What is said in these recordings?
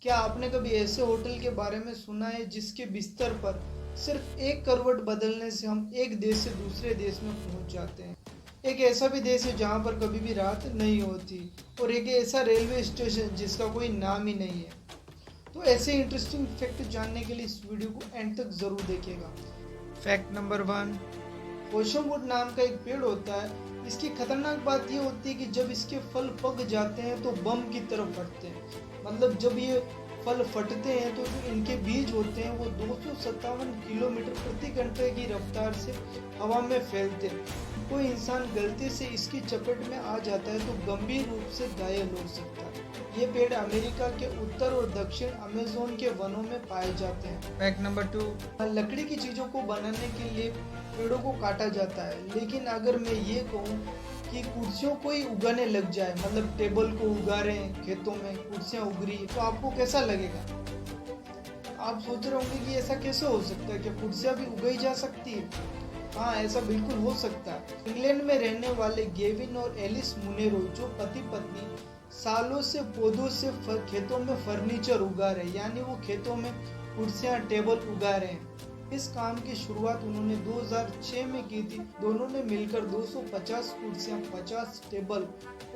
क्या आपने कभी ऐसे होटल के बारे में सुना है जिसके बिस्तर पर सिर्फ एक करवट बदलने से हम एक देश से दूसरे देश में पहुंच जाते हैं। एक ऐसा भी देश है जहां पर कभी भी रात नहीं होती, और एक ऐसा रेलवे स्टेशन जिसका कोई नाम ही नहीं है। तो ऐसे इंटरेस्टिंग फैक्ट जानने के लिए इस वीडियो को एंड तक जरूर देखिएगा। फैक्ट नंबर 1, होशमवुड नाम का एक पेड़ होता है। इसकी खतरनाक बात यह होती है कि जब इसके फल पक जाते हैं तो बम की तरफ फटते हैं। मतलब जब ये फल फटते हैं तो जो इनके बीज होते हैं वो 257 किलोमीटर प्रति घंटे की रफ्तार से हवा में फैलते हैं। कोई इंसान गलती से इसकी चपेट में आ जाता है तो गंभीर रूप से घायल हो सकता है। ये पेड़ अमेरिका के उत्तर और दक्षिण अमेज़न के वनों में पाए जाते हैं। फैक्ट नंबर 2, लकड़ी की चीजों को बनाने के लिए पेड़ों को काटा जाता है। लेकिन अगर मैं ये कहूँ कि कुर्सियों को ही उगाने लग जाए, मतलब टेबल को उगा रहे हैं खेतों में, कुर्सियां उग रही है, तो आपको कैसा लगेगा? आप सोच रहे होंगे कि ऐसा कैसे हो सकता है, क्या कुर्सियां भी उगाई जा सकती है? हाँ, ऐसा बिल्कुल हो सकता है। इंग्लैंड में रहने वाले गेविन और एलिस मुनेरो जो पति पत्नी सालों से पौधों से खेतों में फर्नीचर उगा रहे, यानी वो खेतों में कुर्सियां टेबल उगा रहे हैं। इस काम की शुरुआत उन्होंने 2006 में की थी। दोनों ने मिलकर 250 कुर्सियां, 50 टेबल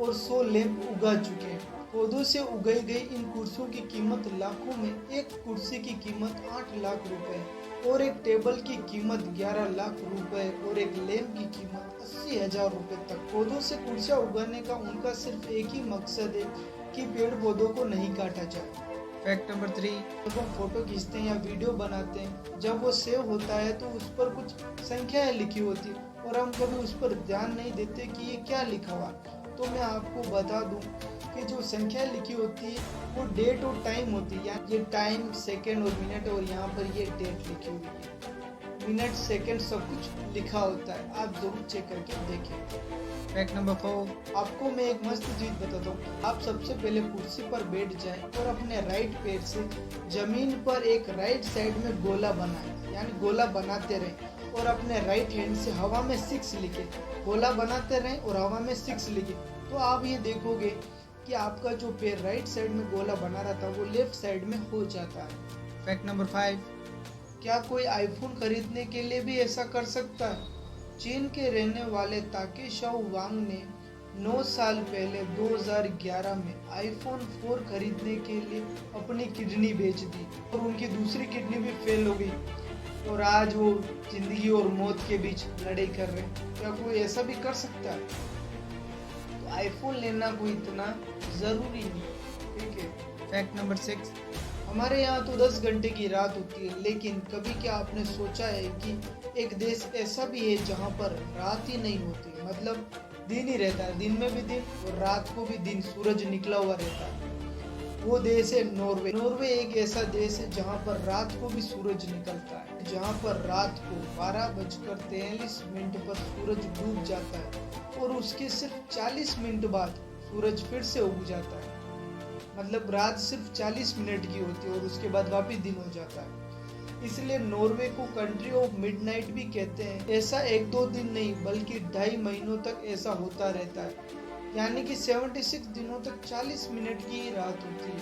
और 100 लैंप उगा चुके हैं। पौधों से उगाई गई इन कुर्सियों की कीमत लाखों में। एक कुर्सी की कीमत 8 लाख रुपए और एक टेबल की कीमत 11 लाख रुपए और एक लैंप की कीमत 80,000 रुपए तक। पौधों से कुर्सियां उगाने का उनका सिर्फ एक ही मकसद है कि पेड़ पौधों को नहीं काटा जाए। फैक्ट नंबर 3, जब हम फोटो खींचते हैं या वीडियो बनाते हैं, जब वो सेव होता है तो उस पर कुछ संख्याएं लिखी होती है और हम कभी उस पर ध्यान नहीं देते कि ये क्या लिखा हुआ। तो मैं आपको बता दूं कि जो संख्या लिखी होती है वो डेट और टाइम होती है। ये टाइम, सेकंड और मिनट, और यहाँ पर ये डेट लिखी हुई है। मिनट, सेकंड सब कुछ लिखा होता है, आप जरूर चेक करके देखें। फैक्ट नंबर 4, आपको मैं एक मस्त चीज बताता हूँ। आप सबसे पहले कुर्सी पर बैठ जाएं और अपने राइट पैर से जमीन पर एक राइट साइड में गोला बनाएं, यानी गोला बनाते रहें और अपने राइट हैंड से हवा में 6 लिखे। गोला बनाते रहें और हवा में 6 लिखे, तो आप ये देखोगे कि आपका जो पैर राइट साइड में गोला बना रहा था वो लेफ्ट साइड में हो जाता है। फैक्ट नंबर 5, क्या कोई आईफोन खरीदने के लिए भी ऐसा कर सकता है? चीन के रहने वाले ताकेशाओ वांग ने 9 साल पहले 2011 में आईफोन 4 खरीदने के लिए अपनी किडनी बेच दी और उनकी दूसरी किडनी भी फेल हो गई और आज वो जिंदगी और मौत के बीच लड़ाई कर रहे हैं। क्या कोई ऐसा भी कर सकता है? तो आईफोन लेना कोई इतना जरूरी नहीं, ठीक है। फैक्ट नंबर 6, हमारे यहाँ तो 10 घंटे की रात होती है, लेकिन कभी क्या आपने सोचा है कि एक देश ऐसा भी है जहाँ पर रात ही नहीं होती, मतलब दिन ही रहता है, दिन में भी दिन और रात को भी दिन, सूरज निकला हुआ रहता है। वो देश है नॉर्वे। नॉर्वे एक ऐसा देश है जहाँ पर रात को भी सूरज निकलता है, जहाँ पर रात को 12:43 पर सूरज डूब जाता है और उसके सिर्फ 40 मिनट बाद सूरज फिर से उग जाता है। मतलब रात सिर्फ 40 मिनट की होती है और उसके बाद वापस दिन हो जाता है। इसलिए नॉर्वे को कंट्री ऑफ मिडनाइट भी कहते हैं। ऐसा 1-2 दिन नहीं बल्कि 2.5 महीनों तक ऐसा होता रहता है, यानी कि 76 दिनों तक 40 मिनट की ही रात होती है।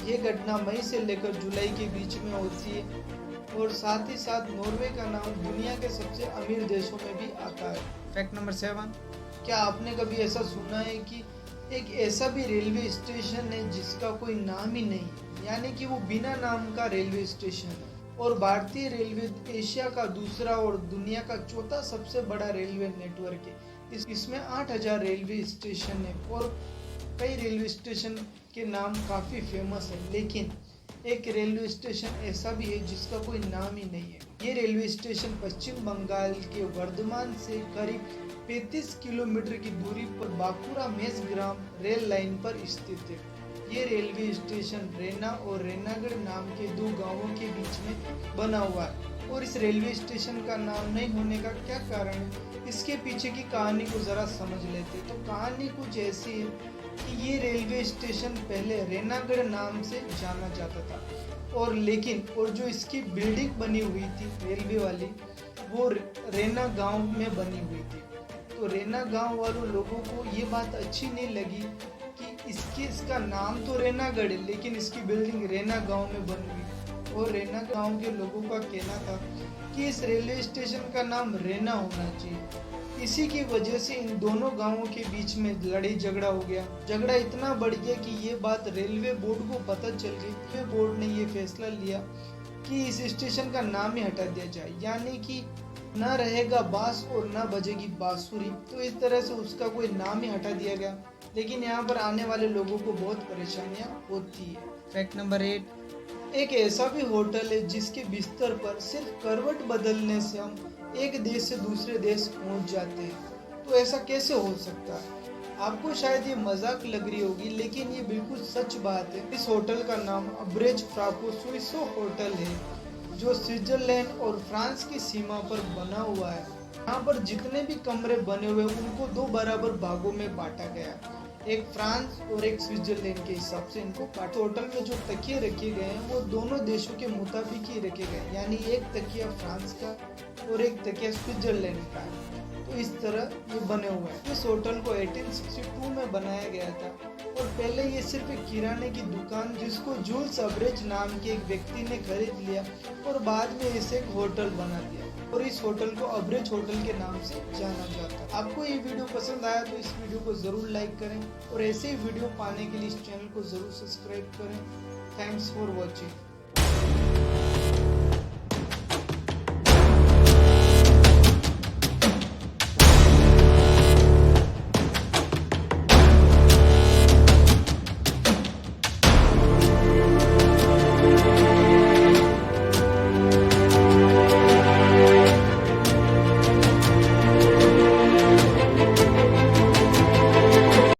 ये घटना मई से लेकर जुलाई के बीच में होती है और साथ ही साथ नॉर्वे का नाम दुनिया के सबसे अमीर देशों में भी आता है। फैक्ट नंबर 7, क्या आपने कभी ऐसा सुना है कि एक ऐसा भी रेलवे स्टेशन है जिसका कोई नाम ही नहीं, यानी कि वो बिना नाम का रेलवे स्टेशन है। और भारतीय रेलवे एशिया का दूसरा और दुनिया का चौथा सबसे बड़ा रेलवे नेटवर्क है। इसमें 8,000 रेलवे स्टेशन है और कई रेलवे स्टेशन के नाम काफ़ी फेमस है, लेकिन एक रेलवे स्टेशन ऐसा भी है जिसका कोई नाम ही नहीं है। ये रेलवे स्टेशन पश्चिम बंगाल के वर्धमान से करीब 35 किलोमीटर की दूरी पर बांकुरा मेसग्राम रेल लाइन पर स्थित है। ये रेलवे स्टेशन रेना और रेनागढ़ नाम के दो गांवों के बीच में बना हुआ है। और इस रेलवे स्टेशन का नाम नहीं होने का क्या कारण है, इसके पीछे की कहानी को ज़रा समझ लेते। तो कहानी कुछ ऐसी है कि ये रेलवे स्टेशन पहले रेनागढ़ नाम से जाना जाता था, और जो इसकी बिल्डिंग बनी हुई थी रेलवे वाली, वो रेना गांव में बनी हुई थी। तो रेना गांव वालों लोगों को ये बात अच्छी नहीं लगी कि इसका नाम तो रेनागढ़ है, लेकिन इसकी बिल्डिंग रेना गांव में बन हुई। और रेना गांव के लोगों का कहना था कि इस रेलवे स्टेशन का नाम रेना होना चाहिए। इसी की वजह से इन दोनों गांवों के बीच में लड़ाई झगड़ा हो गया। झगड़ा इतना बढ़ गया कि ये बात रेलवे बोर्ड को पता चल गई। रेलवे बोर्ड ने ये फैसला लिया कि इस स्टेशन का नाम ही हटा दिया जाए, यानी कि ना रहेगा बांस और ना बजेगी बांसुरी। तो इस तरह से उसका कोई नाम ही हटा दिया गया। लेकिन यहाँ पर आने वाले लोगों को बहुत परेशानियाँ होती है। फैक्ट नंबर 8, एक ऐसा भी होटल है जिसके बिस्तर पर सिर्फ करवट बदलने से हम एक देश से दूसरे देश पहुंच जाते हैं। तो ऐसा कैसे हो सकता है? आपको शायद ये मजाक लग रही होगी, लेकिन ये बिल्कुल सच बात है। इस होटल का नाम अब्रेज फ्राको स्विसो होटल है, जो स्विट्जरलैंड और फ्रांस की सीमा पर बना हुआ है। यहाँ पर जितने भी कमरे बने हुए उनको 2 बराबर भागों में बांटा गया, एक फ्रांस और एक स्विट्जरलैंड के हिसाब से इनको काटा। होटल में जो तकिए रखे गए हैं वो दोनों देशों के मुताबिक ही रखे गए, यानी एक तकिया फ्रांस का और एक तकिया स्विट्जरलैंड का है। तो इस तरह ये बने हुए हैं। इस होटल को 1862 में बनाया गया था, और पहले ये सिर्फ एक किराने की दुकान जिसको जूल्स अब्रेज नाम के एक व्यक्ति ने खरीद लिया और बाद में इसे एक होटल बना दिया, और इस होटल को अब्रेज होटल के नाम से जाना जाता है। आपको ये वीडियो पसंद आया तो इस वीडियो को ज़रूर लाइक करें, और ऐसे ही वीडियो पाने के लिए इस चैनल को ज़रूर सब्सक्राइब करें। Thanks for watching.